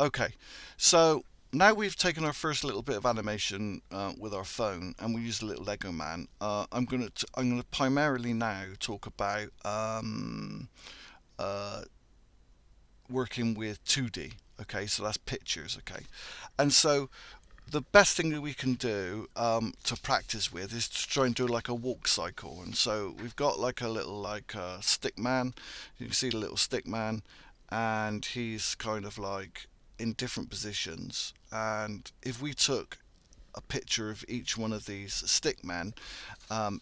Okay, so now we've taken our first little bit of animation with our phone, and we use a little Lego man. I'm gonna primarily now talk about uh, working with 2D. Okay, so that's pictures. Okay, and so the best thing that we can do to practice with is to try and do like a walk cycle. And so we've got like a little like stick man. You can see the little stick man, and he's kind of like in different positions. And if we took a picture of each one of these stick men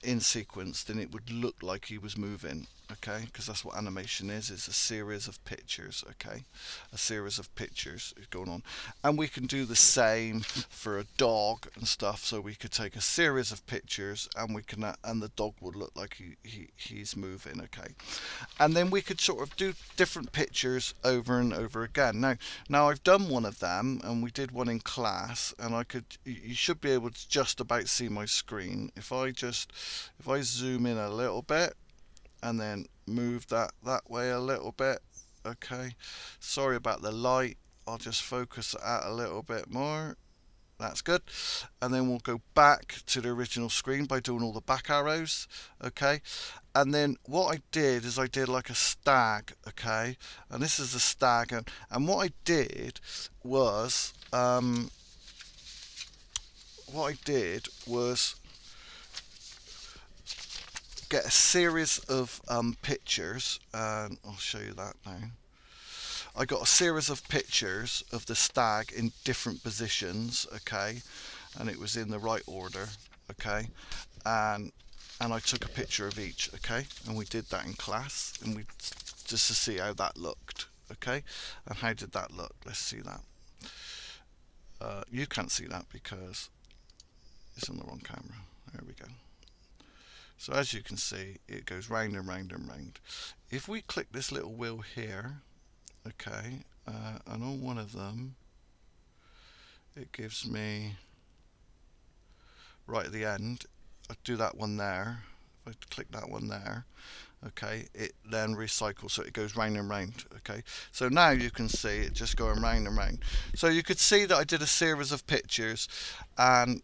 in sequence, then it would look like he was moving. Okay, because that's what animation is. It's a series of pictures. Okay, a series of pictures is going on, and we can do the same for a dog and stuff. So we could take a series of pictures, and we can, and the dog would look like he's moving. Okay, and then we could sort of do different pictures over and over again. Now I've done one of them, and we did one in class, and you should be able to just about see my screen. If I zoom in a little bit and then move that way a little bit. Okay, sorry about the light. I'll just focus it out a little bit more. That's good. And then we'll go back to the original screen by doing all the back arrows. Okay, and then what I did is I did like a stag. Okay, and this is a stag, and what I did was get a series of pictures, and I'll show you that now. I got a series of pictures of the stag in different positions, okay, and it was in the right order, okay, and I took a picture of each, okay, and we did that in class, and we just to see how that looked, okay, and how did that look? Let's see that. You can't see that because it's on the wrong camera. There we go. So as you can see, it goes round and round and round. If we click this little wheel here, okay, and on one of them, it gives me, right at the end, I do that one there, if I click that one there, okay, it then recycles, so it goes round and round. Okay, so now you can see it just going round and round. So you could see that I did a series of pictures, and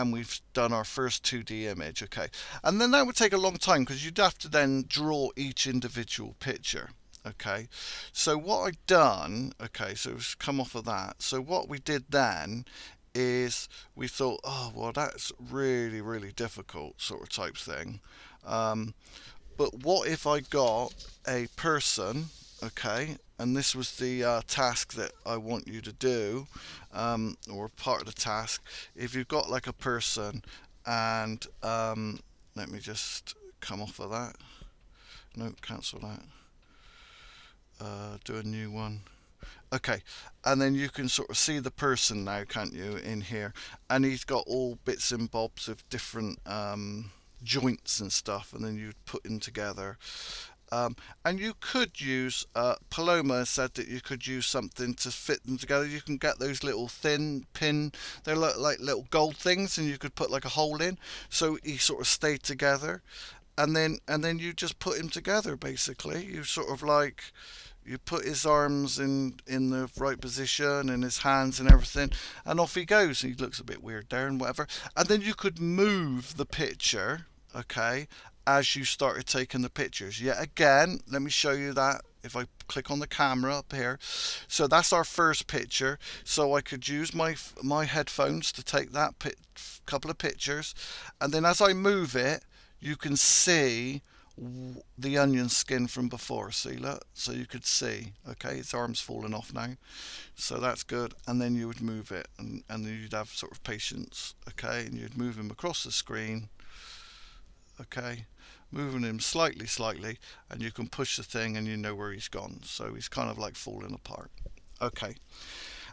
we've done our first 2D image. Okay, and then that would take a long time because you'd have to then draw each individual picture. Okay, so what I've done, okay, so it's come off of that. So what we did then is we thought, oh well, that's really difficult sort of type thing. Um, but what if I got a person, okay, and this was the task that I want you to do, or part of the task. If you've got like a person, and let me just come off of that. No, cancel that. Do a new one. Okay, and then you can sort of see the person now, can't you, in here? And he's got all bits and bobs of different joints and stuff, and then you'd put them together. And you could use, Paloma said that you could use something to fit them together. You can get those little thin pin, they're like little gold things, and you could put like a hole in, so he sort of stayed together. And then you just put him together basically. You sort of like you put his arms in the right position and his hands and everything, and off he goes. He looks a bit weird there and whatever. And then you could move the picture, okay, as you started taking the pictures. Yet again, let me show you that. If I click on the camera up here, so that's our first picture. So I could use my headphones to take that couple of pictures, and then as I move it, you can see the onion skin from before. See, look, so you could see. Okay, its arm's falling off now, so that's good. And then you would move it, and then you'd have sort of patience. Okay, and you'd move him across the screen. Okay, moving him slightly, and you can push the thing, and you know where he's gone. So he's kind of like falling apart. Okay,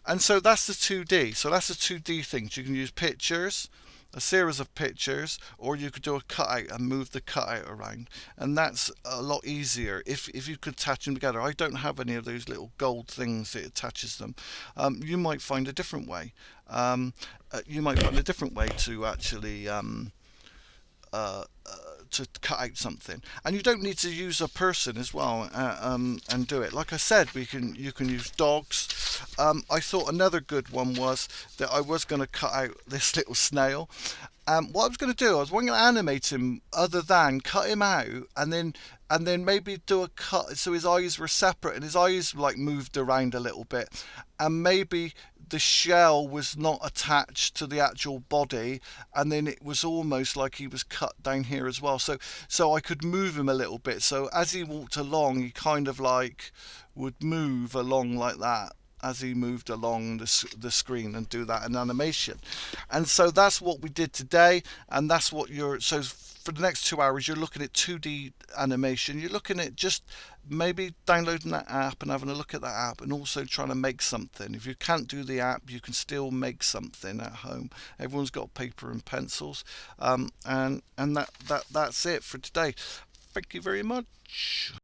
and so that's the 2D. So that's the 2D things. You can use pictures, a series of pictures, or you could do a cutout and move the cutout around, and that's a lot easier if you could attach them together. I don't have any of those little gold things that attaches them. You might find a different way. To actually uh, to cut out something, and you don't need to use a person as well, and do it. Like I said, you can use dogs, I thought another good one was that I was going to cut out this little snail. What I was going to do, I was going to animate him other than cut him out and then maybe do a cut so his eyes were separate and his eyes like moved around a little bit, and maybe the shell was not attached to the actual body, and then it was almost like he was cut down here as well. So I could move him a little bit. So as he walked along, he kind of like would move along like that as he moved along the screen and do that in animation. And so that's what we did today, and that's what you're so for the next 2 hours you're looking at 2D animation. You're looking at just maybe downloading that app and having a look at that app, and also trying to make something. If you can't do the app, you can still make something at home. Everyone's got paper and pencils, and that's it for today. Thank you very much.